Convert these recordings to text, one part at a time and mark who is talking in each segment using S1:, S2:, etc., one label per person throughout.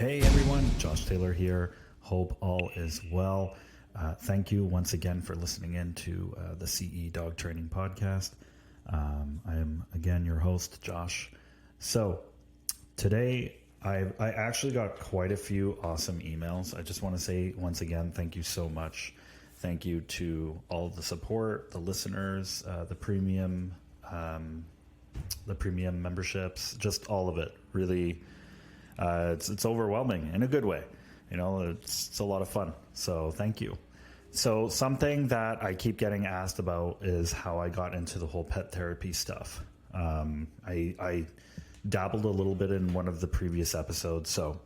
S1: Hey everyone, Josh Taylor here. Hope all is well. Thank you once again for listening in to the CE Dog Training Podcast. I am again your host, Josh. So today I actually got quite a few awesome emails. I just want to say once again, thank you so much. Thank you to all the support, the listeners, the premium memberships, just all of it. Really, it's overwhelming in a good way. You know, it's a lot of fun. So thank you. So something that I keep getting asked about is how I got into the whole pet therapy stuff. I dabbled a little bit in one of the previous episodes, so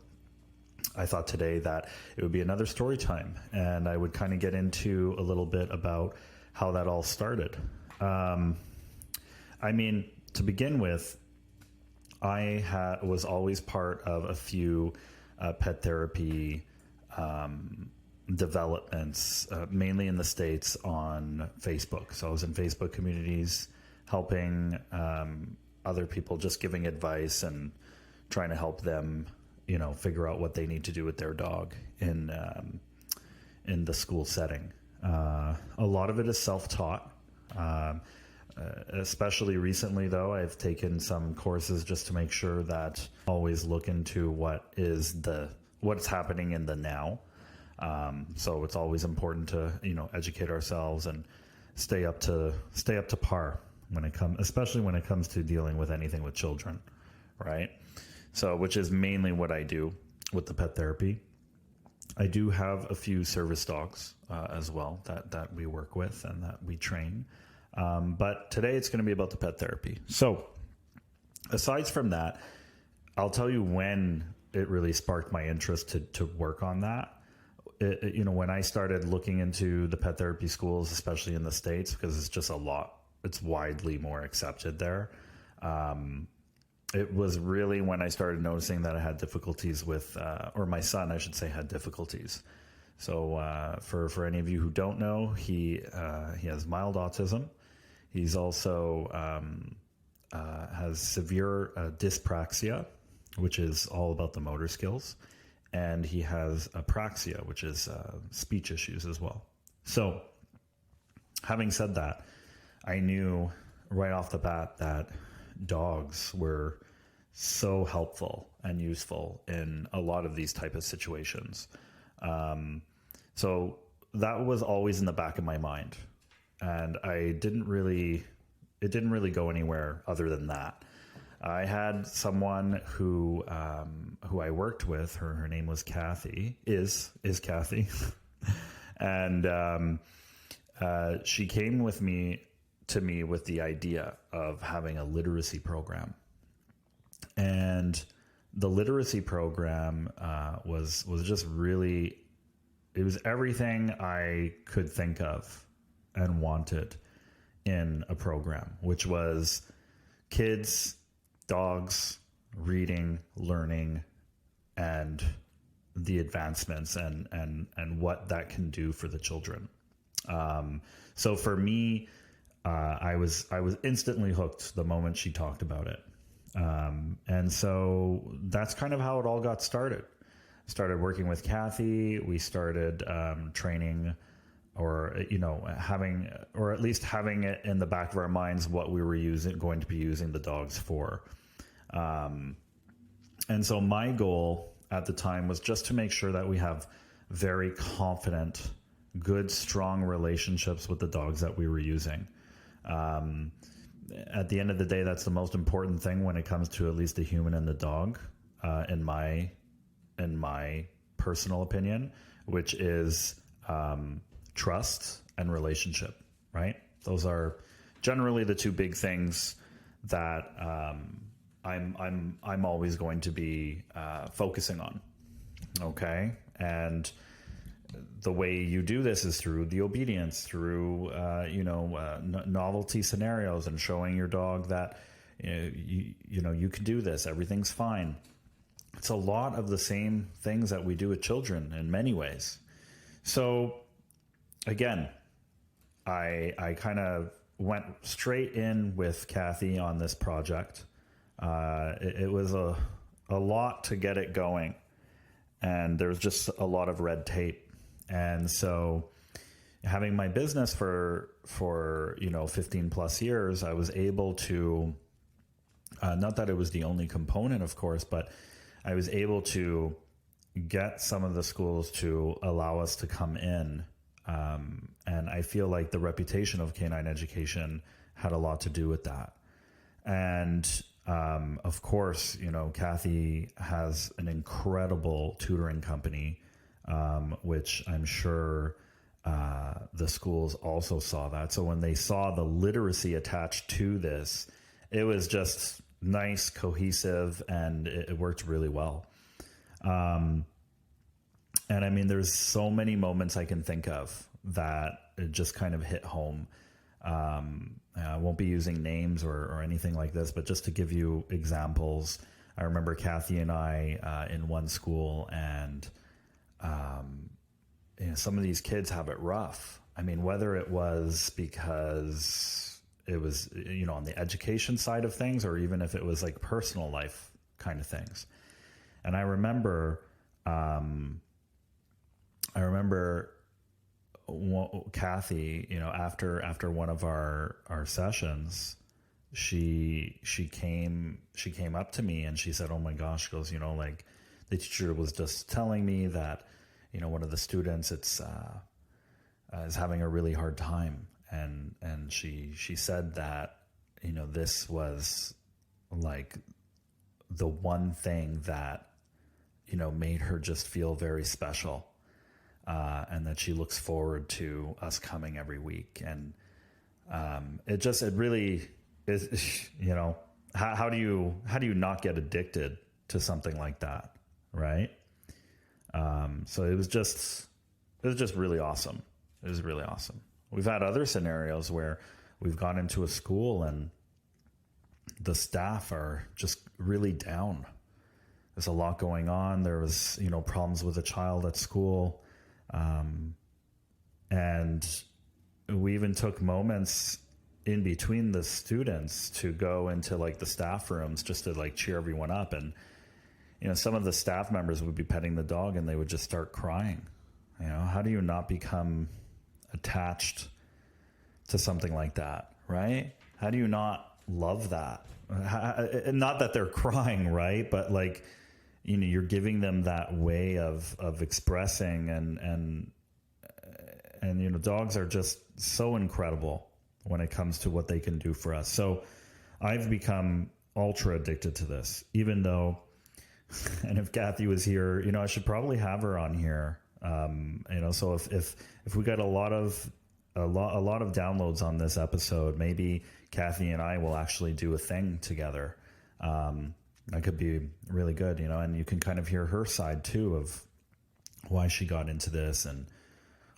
S1: I thought today that it would be another story time, and I would kind of get into a little bit about how that all started. I mean, to begin with, I was always part of a few pet therapy developments, mainly in the States on Facebook. So I was in Facebook communities helping other people, just giving advice and trying to help them, you know, figure out what they need to do with their dog in the school setting. A lot of it is self-taught. Especially recently, though, I've taken some courses just to make sure that I always look into what's happening in the now. So it's always important to, you know, educate ourselves and stay up to par especially when it comes to dealing with anything with children, right? So, which is mainly what I do with the pet therapy. I do have a few service dogs as well that we work with and that we train. But today it's going to be about the pet therapy. So aside from that, I'll tell you when it really sparked my interest to work on that. When I started looking into the pet therapy schools, especially in the States, because it's just it's widely more accepted there. It was really when I started noticing that I had difficulties with, or my son, I should say, had difficulties. So for any of you who don't know, he has mild autism. He's also has severe dyspraxia, which is all about the motor skills. And he has apraxia, which is speech issues as well. So having said that, I knew right off the bat that dogs were so helpful and useful in a lot of these type of situations. So that was always in the back of my mind, and it didn't really go anywhere other than that. I had someone who I worked with. Her name was Kathy. Is Kathy, and she came to me with the idea of having a literacy program, and the literacy program was just really. It was everything I could think of and wanted in a program, which was kids, dogs, reading, learning, and the advancements and what that can do for the children. So for me, I was instantly hooked the moment she talked about it. And so that's kind of how it all got started. Started working with Kathy. We started training, or having it in the back of our minds what we were going to be using the dogs for. And so my goal at the time was just to make sure that we have very confident, good, strong relationships with the dogs that we were using. At the end of the day, that's the most important thing when it comes to at least the human and the dog, in my personal opinion, which is trust and relationship, right? Those are generally the two big things that I'm always going to be focusing on. Okay, and the way you do this is through the obedience, through novelty scenarios, and showing your dog that you can do this. Everything's fine. It's a lot of the same things that we do with children in many ways. So again, I kind of went straight in with Kathy on this project. It was a lot to get it going. and there was just a lot of red tape. And so having my business for 15 plus years, I was able to, not that it was the only component, of course, but I was able to get some of the schools to allow us to come in. And I feel like the reputation of canine education had a lot to do with that. And of course, Kathy has an incredible tutoring company, which I'm sure the schools also saw that. So when they saw the literacy attached to this, it was just nice, cohesive, and it worked really well. And I mean, there's so many moments I can think of that it just kind of hit home. I won't be using names or anything like this, but just to give you examples, I remember Kathy and I in one school, and some of these kids have it rough. I mean, whether it was because it was, on the education side of things, or even if it was like personal life kind of things. And I remember Kathy, after one of our sessions, she came up to me and she said, "Oh my gosh," she goes, like the teacher was just telling me that, one of the students is having a really hard time. And she said that, this was like the one thing that, made her just feel very special. And that she looks forward to us coming every week. And it really is, how do you not get addicted to something like that, right? So it was just really awesome. It was really awesome. We've had other scenarios where we've gone into a school and the staff are just really down. There's a lot going on. There was, problems with a child at school. And we even took moments in between the students to go into like the staff rooms just to like cheer everyone up. And, some of the staff members would be petting the dog and they would just start crying. How do you not become attached to something like that, right? How do you not love that? Not that they're crying, right? But like, you're giving them that way of expressing, and dogs are just so incredible when it comes to what they can do for us. So I've become ultra addicted to this, even though, and if Kathy was here, I should probably have her on here. So if we got a lot of downloads on this episode, maybe Kathy and I will actually do a thing together. That could be really good, and you can kind of hear her side too of why she got into this and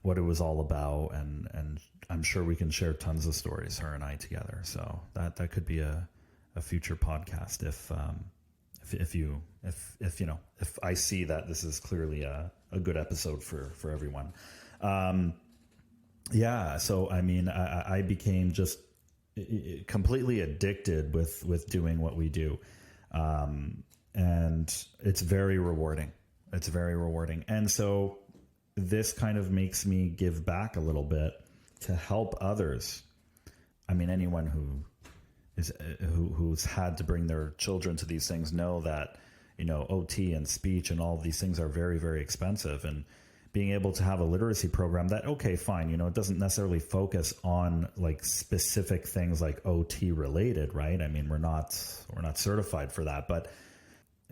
S1: what it was all about. And I'm sure we can share tons of stories, her and I together. So that could be a future podcast if I see that this is clearly a good episode for everyone. So I mean, I became just completely addicted with doing what we do. And it's very rewarding. It's very rewarding. And so this kind of makes me give back a little bit to help others. I mean, anyone who's had to bring their children to these things know that, OT and speech and all of these things are very, very expensive. And being able to have a literacy program that, okay, fine, it doesn't necessarily focus on like specific things like OT related, right? I mean, we're not certified for that, but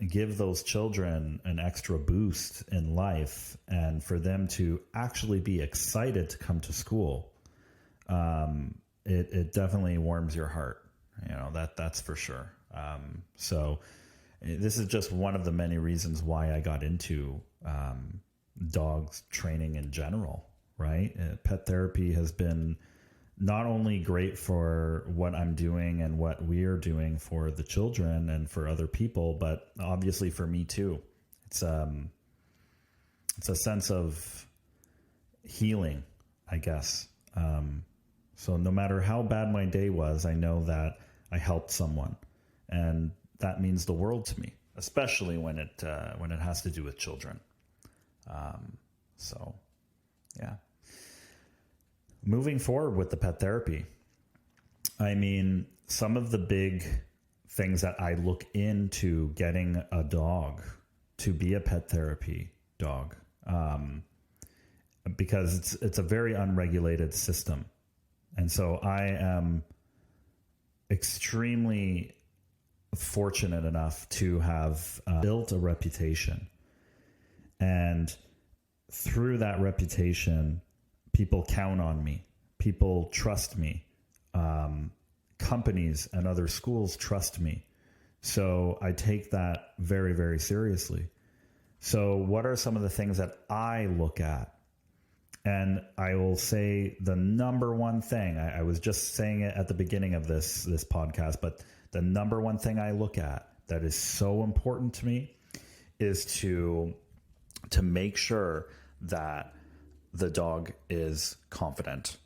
S1: give those children an extra boost in life, and for them to actually be excited to come to school. It definitely warms your heart, that's for sure. So this is just one of the many reasons why I got into, dogs training in general, right? Pet therapy has been not only great for what I'm doing and what we're doing for the children and for other people, but obviously for me too. It's a sense of healing, I guess. So no matter how bad my day was, I know that I helped someone, and that means the world to me, especially when it has to do with children. So, yeah. Moving forward with the pet therapy, I mean, some of the big things that I look into getting a dog to be a pet therapy dog, because it's a very unregulated system. And so I am extremely fortunate enough to have built a reputation. And through that reputation, people count on me. People trust me. Companies and other schools trust me. So I take that very, very seriously. So what are some of the things that I look at? And I will say the number one thing, I was just saying it at the beginning of this podcast, but the number one thing I look at that is so important to me is to make sure that the dog is confident.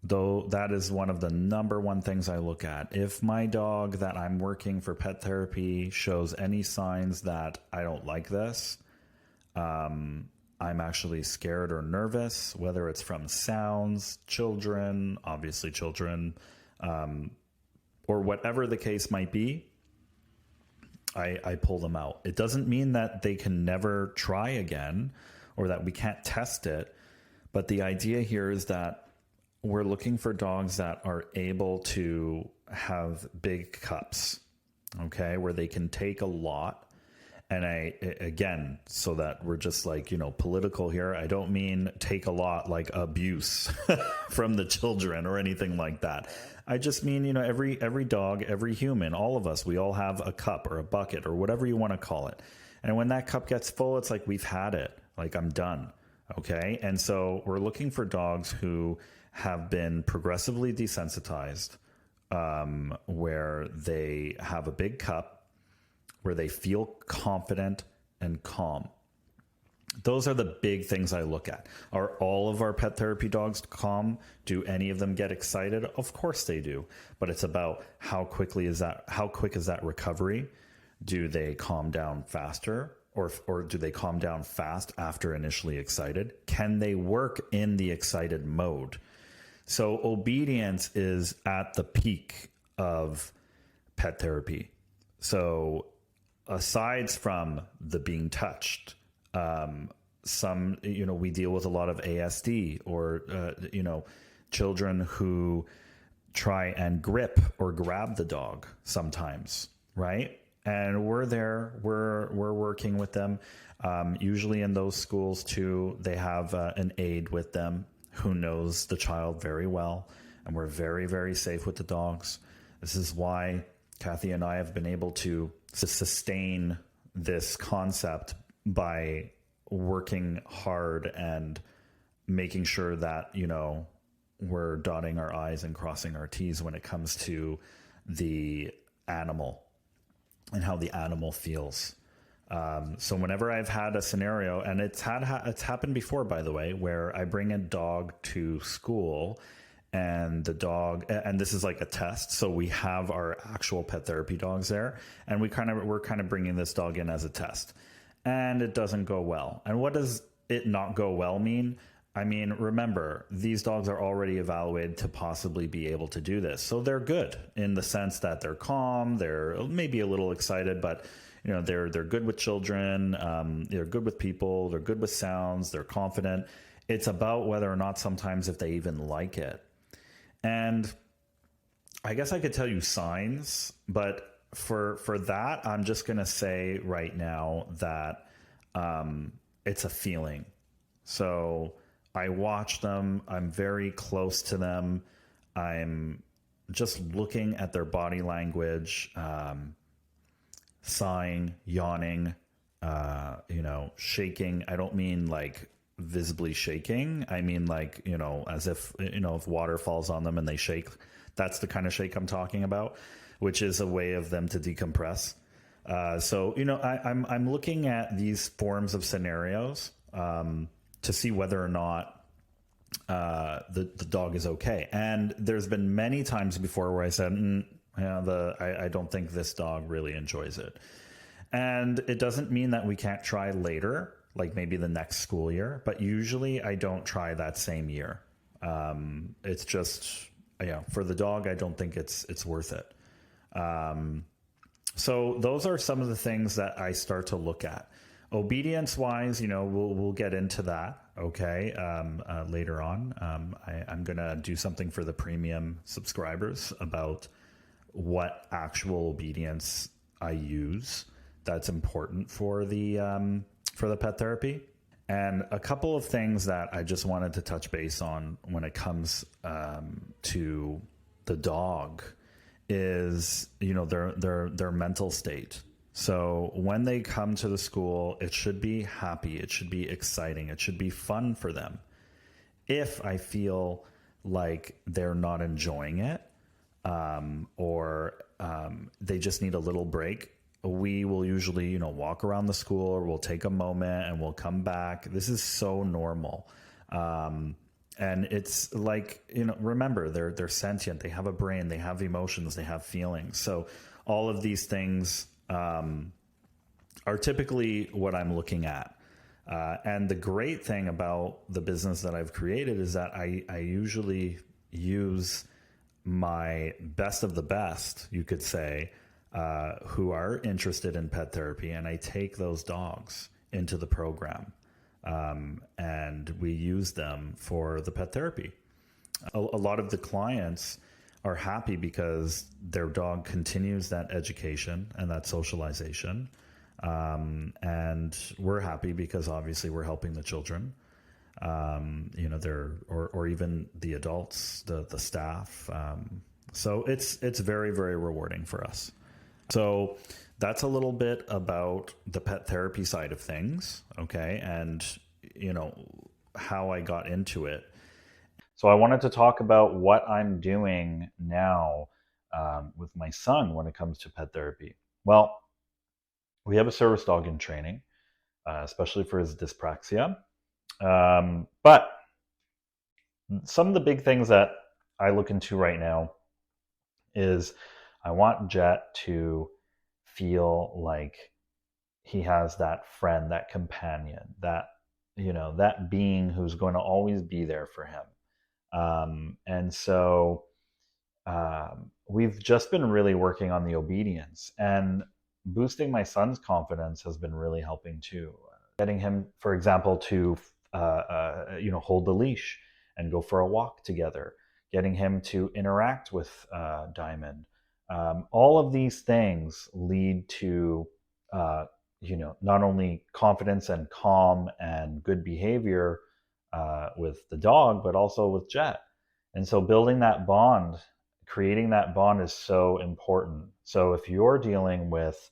S1: Though that is one of the number one things I look at. If my dog that I'm working for pet therapy shows any signs that I don't like this, I'm actually scared or nervous, whether it's from sounds, children, obviously children, or whatever the case might be, I pull them out. It doesn't mean that they can never try again or that we can't test it. But the idea here is that we're looking for dogs that are able to have big cups, okay, where they can take a lot. And again, so that we're just like, political here, I don't mean take a lot like abuse from the children or anything like that. I just mean, every dog, every human, all of us, we all have a cup or a bucket or whatever you want to call it. And when that cup gets full, it's like, we've had it, like I'm done. Okay. And so we're looking for dogs who have been progressively desensitized, where they have a big cup, where they feel confident and calm. Those are the big things I look at. Are all of our pet therapy dogs calm? Do any of them get excited? Of course they do. But it's about how quick is that recovery? Do they calm down faster? Or do they calm down fast after initially excited? Can they work in the excited mode? So obedience is at the peak of pet therapy. So aside from the being touched, we deal with a lot of ASD or, children who try and grip or grab the dog sometimes, right? And we're there, we're working with them. Usually in those schools too, they have an aide with them who knows the child very well. And we're very, very safe with the dogs. This is why Kathy and I have been able to sustain this concept by working hard and making sure that, we're dotting our I's and crossing our T's when it comes to the animal and how the animal feels. So whenever I've had a scenario, and it's happened before, by the way, where I bring a dog to school and the dog, and this is like a test. So we have our actual pet therapy dogs there, and we're kind of bringing this dog in as a test, and it doesn't go well. And what does it not go well mean? I mean, remember, these dogs are already evaluated to possibly be able to do this. So they're good in the sense that they're calm, they're maybe a little excited, but they're good with children, they're good with people, they're good with sounds, they're confident. It's about whether or not sometimes if they even like it. And I guess I could tell you signs, but for that, I'm just going to say right now that it's a feeling. So I watch them. I'm very close to them. I'm just looking at their body language, sighing, yawning, shaking. I don't mean like visibly shaking. I mean like, as if, if water falls on them and they shake. That's the kind of shake I'm talking about, which is a way of them to decompress. So I'm looking at these forms of scenarios to see whether or not the dog is okay. And there's been many times before where I said, I don't think this dog really enjoys it. And it doesn't mean that we can't try later. like maybe the next school year, but usually I don't try that same year. It's just, for the dog, I don't think it's worth it. So those are some of the things that I start to look at. Obedience wise, we'll get into that. Okay. Later on, I'm going to do something for the premium subscribers about what actual obedience I use that's important for the pet therapy. And a couple of things that I just wanted to touch base on when it comes to the dog is, their mental state. So when they come to the school, it should be happy, it should be exciting, it should be fun for them. If I feel like they're not enjoying it, or they just need a little break, we will usually, walk around the school, or we'll take a moment and we'll come back. This is so normal. And it's like, remember, they're sentient, they have a brain, they have emotions, they have feelings. So all of these things are typically what I'm looking at. And the great thing about the business that I've created is that I usually use my best of the best, you could say, who are interested in pet therapy, and I take those dogs into the program. And we use them for the pet therapy. A lot of the clients are happy because their dog continues that education and that socialization. And we're happy because obviously we're helping the children, or even the adults, the staff. So it's very, very rewarding for us. So that's a little bit about the pet therapy side of things. Okay. And how I got into it. So I wanted to talk about what I'm doing now with my son when it comes to pet therapy. Well, we have a service dog in training, especially for his dyspraxia. But some of the big things that I look into right now is I want Jet to feel like he has that friend, that companion, that being who's going to always be there for him. And so we've just been really working on the obedience, and boosting my son's confidence has been really helping too. Getting him, for example, to hold the leash and go for a walk together. Getting him to interact with Diamond. All of these things lead to not only confidence and calm and good behavior with the dog, but also with Jet. And so building that bond, creating that bond is so important. So if you're dealing with,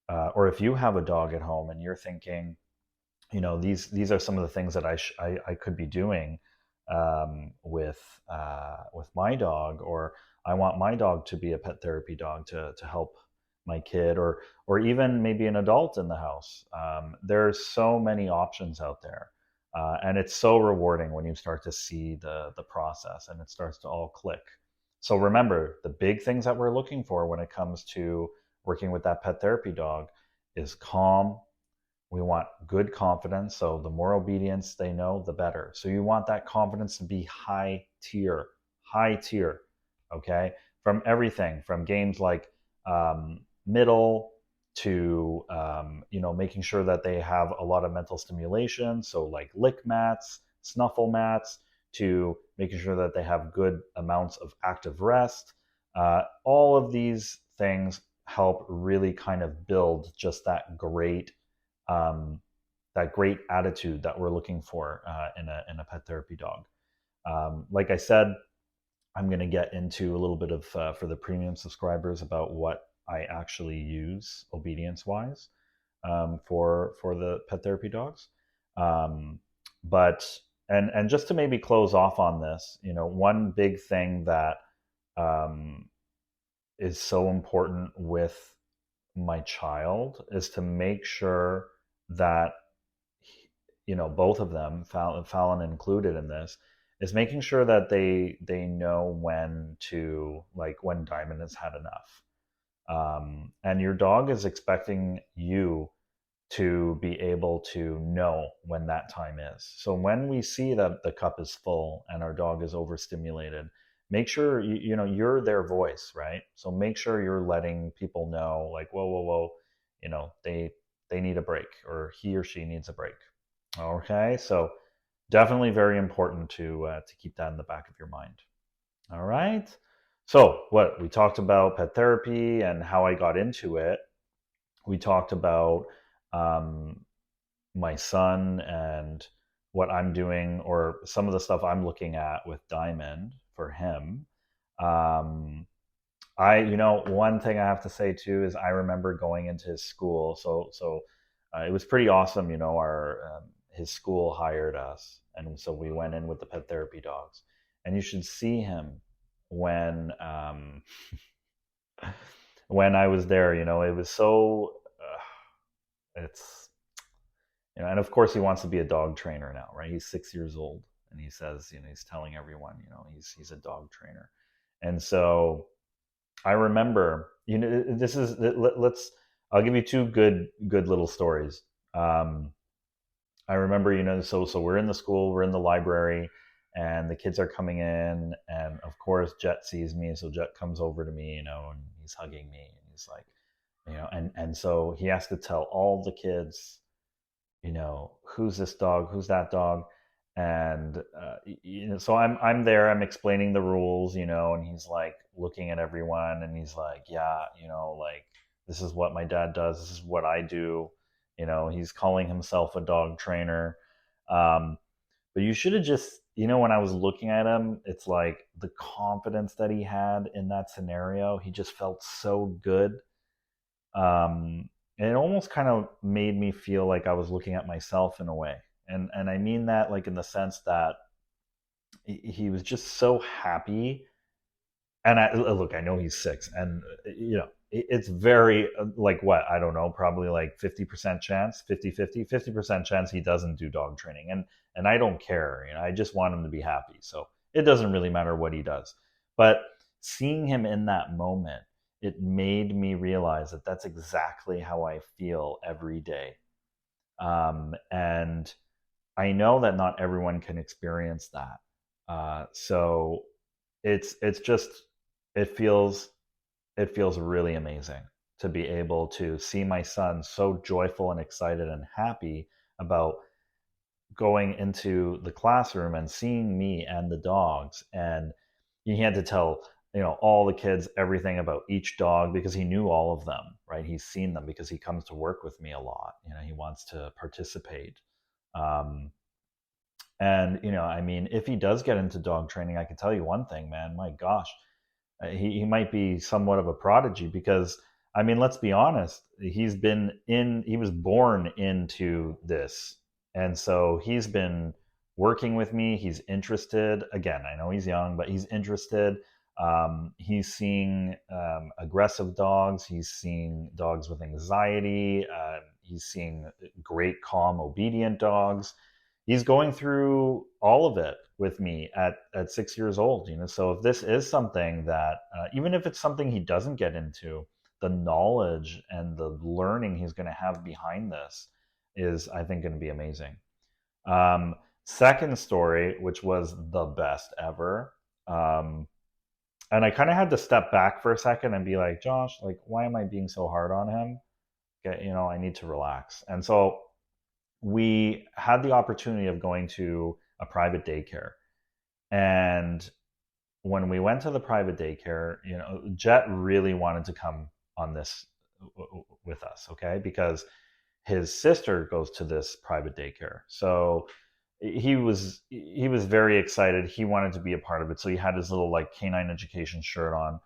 S1: or if you have a dog at home and you're thinking, these are some of the things that I could be doing with my dog, or I want my dog to be a pet therapy dog to help my kid, or even maybe an adult in the house. There's so many options out there, and it's so rewarding when you start to see the process and it starts to all click. So remember, the big things that we're looking for when it comes to working with that pet therapy dog is calm. We want good confidence. So the more obedience they know, the better. So you want that confidence to be high tier, okay? From everything, from games like middle to, making sure that they have a lot of mental stimulation. So like lick mats, snuffle mats, to making sure that they have good amounts of active rest. All of these things help really kind of build just that great attitude that we're looking for in a pet therapy dog. Like I said, I'm going to get into a little bit of for the premium subscribers about what I actually use obedience-wise for the pet therapy dogs. But just to maybe close off on this, one big thing that is so important with my child is to make sure that both of them, Fallon included in this, is making sure that they know when Diamond has had enough. And your dog is expecting you to be able to know when that time is. So when we see that the cup is full and our dog is overstimulated, make sure you're their voice, right? So make sure you're letting people know, like, whoa, whoa, whoa, they need a break, or he or she needs a break. Okay, so definitely very important to keep that in the back of your mind. All right. So what we talked about pet therapy and how I got into it. We talked about um, my son and what I'm doing, or some of the stuff I'm looking at with Diamond for him. Um, one thing I have to say too is I remember going into his school. So it was pretty awesome. Our his school hired us, and so we went in with the pet therapy dogs. And you should see him when when I was there. It was so. It's and of course he wants to be a dog trainer now, right? He's 6 years old, and he says, he's telling everyone, he's a dog trainer. And so I remember, this is let's I'll give you two good little stories. I remember, so we're in the school, we're in the library, and the kids are coming in, and of course Jet sees me, so Jet comes over to me, and he's hugging me, and he's like, and so he has to tell all the kids, who's this dog, who's that dog, and so I'm there, I'm explaining the rules, and he's like looking at everyone, and he's like, yeah, like, this is what my dad does, this is what I do. He's calling himself a dog trainer. um, but you should have just, when I was looking at him, it's like the confidence that he had in that scenario, he just felt so good. And it almost kind of made me feel like I was looking at myself in a way. And I mean that, like, in the sense that he was just so happy. And look, I know he's 6, and it's very, like, what, I don't know, probably like 50% chance, 50% chance he doesn't do dog training. And I don't care. I just want him to be happy. So it doesn't really matter what he does. But seeing him in that moment, it made me realize that that's exactly how I feel every day. And I know that not everyone can experience that. So it's just, it feels really amazing to be able to see my son so joyful and excited and happy about going into the classroom and seeing me and the dogs. And he had to tell, all the kids everything about each dog, because he knew all of them, right? He's seen them because he comes to work with me a lot. He wants to participate. um, and I mean, if he does get into dog training, I can tell you one thing, man, my gosh, he might be somewhat of a prodigy, because I mean, let's be honest, he was born into this. And so he's been working with me, he's interested. Again, I know he's young, but he's interested. He's seeing aggressive dogs, he's seeing dogs with anxiety, he's seeing great, calm, obedient dogs. He's going through all of it with me at 6 years old. So if this is something that, even if it's something he doesn't get into, the knowledge and the learning he's going to have behind this is, I think, going to be amazing. Second story, which was the best ever. And I kind of had to step back for a second and be like, Josh, like, why am I being so hard on him? Okay, I need to relax. And so we had the opportunity of going to a private daycare. And when we went to the private daycare, Jet really wanted to come on this with us, okay? Because his sister goes to this private daycare. So he was very excited. He wanted to be a part of it. So he had his little, like, canine education shirt on.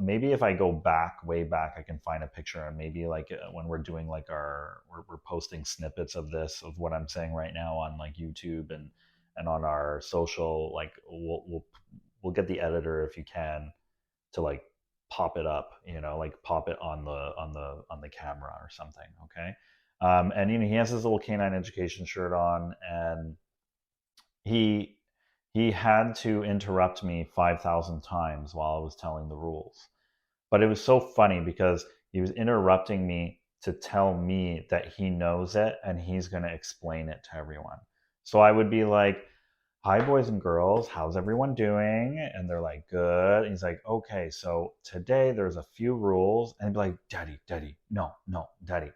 S1: Maybe if I go back, way back, I can find a picture, and maybe, like, when we're doing, like, we're posting snippets of this, of what I'm saying right now, on, like, YouTube and on our social, like, we'll get the editor, if you can, to, like, pop it up, like, pop it on the camera or something. Okay. And he has his little canine education shirt on, and he he had to interrupt me 5,000 times while I was telling the rules. But it was so funny because he was interrupting me to tell me that he knows it and he's going to explain it to everyone. So I would be like, hi, boys and girls, how's everyone doing? And they're like, good. And he's like, okay, so today there's a few rules. And he'd be like, daddy, no, daddy.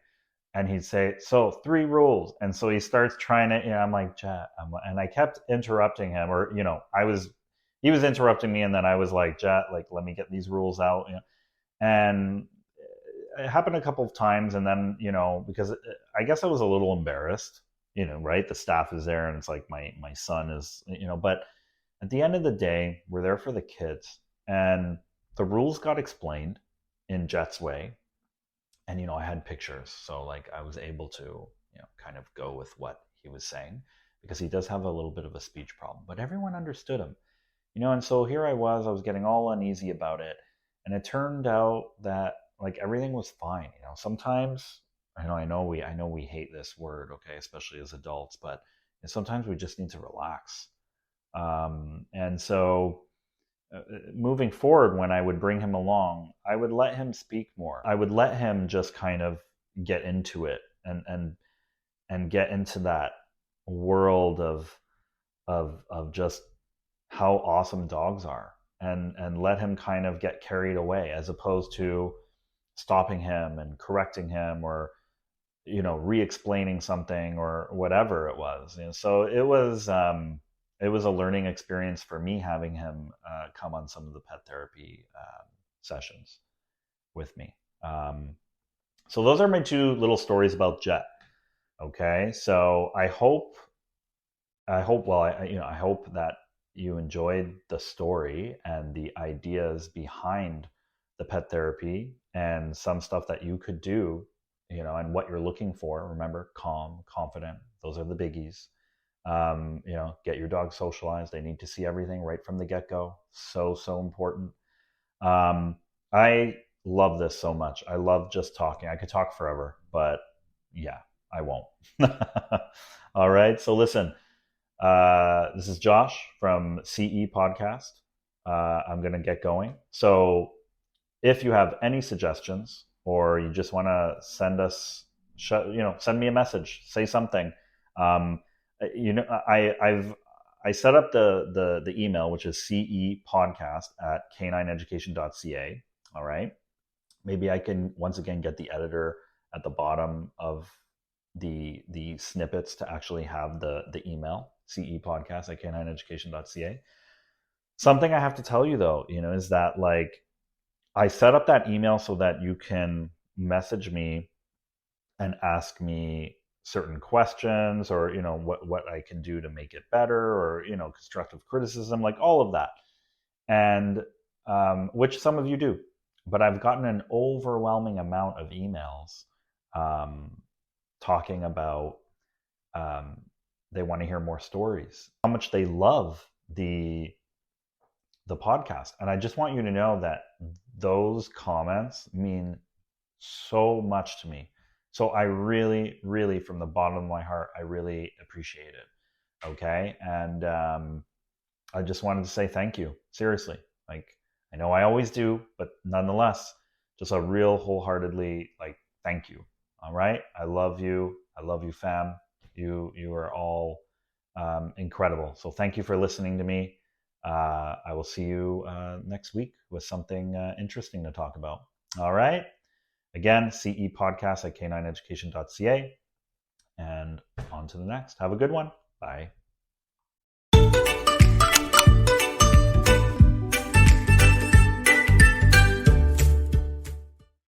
S1: And he'd say, so 3 rules. And so he starts trying to, I'm like, Jet, and I kept interrupting him, or, he was interrupting me. And then I was like, Jet, like, let me get these rules out. And it happened a couple of times. And then, because I guess I was a little embarrassed, right? The staff is there and it's like my son is, but at the end of the day, we're there for the kids, and the rules got explained in Jet's way. And, I had pictures. So like I was able to, kind of go with what he was saying, because he does have a little bit of a speech problem, but everyone understood him, and so here I was getting all uneasy about it. And it turned out that like everything was fine. Sometimes I know we hate this word, okay, especially as adults, but sometimes we just need to relax. And so moving forward, when I would bring him along, I would let him speak more. I would let him just kind of get into it and get into that world of just how awesome dogs are, and let him kind of get carried away, as opposed to stopping him and correcting him, or re-explaining something or whatever it was. So it was a learning experience for me, having him come on some of the pet therapy sessions with me. So those are my 2 little stories about Jet. Okay, so I hope that you enjoyed the story and the ideas behind the pet therapy, and some stuff that you could do, and what you're looking for. Remember, calm, confident, those are the biggies. Get your dog socialized. They need to see everything right from the get-go. So important. I love this so much. I love just talking. I could talk forever, but yeah, I won't. All right. So listen, this is Josh from CE Podcast. I'm going to get going. So if you have any suggestions, or you just want to send us, send me a message, say something. I set up the email, which is cepodcast@canineeducation.ca. All right. Maybe I can once again get the editor at the bottom of the snippets to actually have the email, cepodcast@canineeducation.ca. Something I have to tell you though, is that like I set up that email so that you can message me and ask me certain questions, or what I can do to make it better, or constructive criticism, like all of that, and which some of you do. But I've gotten an overwhelming amount of emails talking about they want to hear more stories, how much they love the podcast. And I just want you to know that those comments mean so much to me. So I really, really, from the bottom of my heart, I really appreciate it. Okay. And I just wanted to say thank you. Seriously. Like, I know I always do, but nonetheless, just a real wholeheartedly, like, thank you. All right. I love you. I love you, fam. You are all incredible. So thank you for listening to me. I will see you next week with something interesting to talk about. All right. Again, cepodcast@canineeducation.ca. And on to the next. Have a good one. Bye.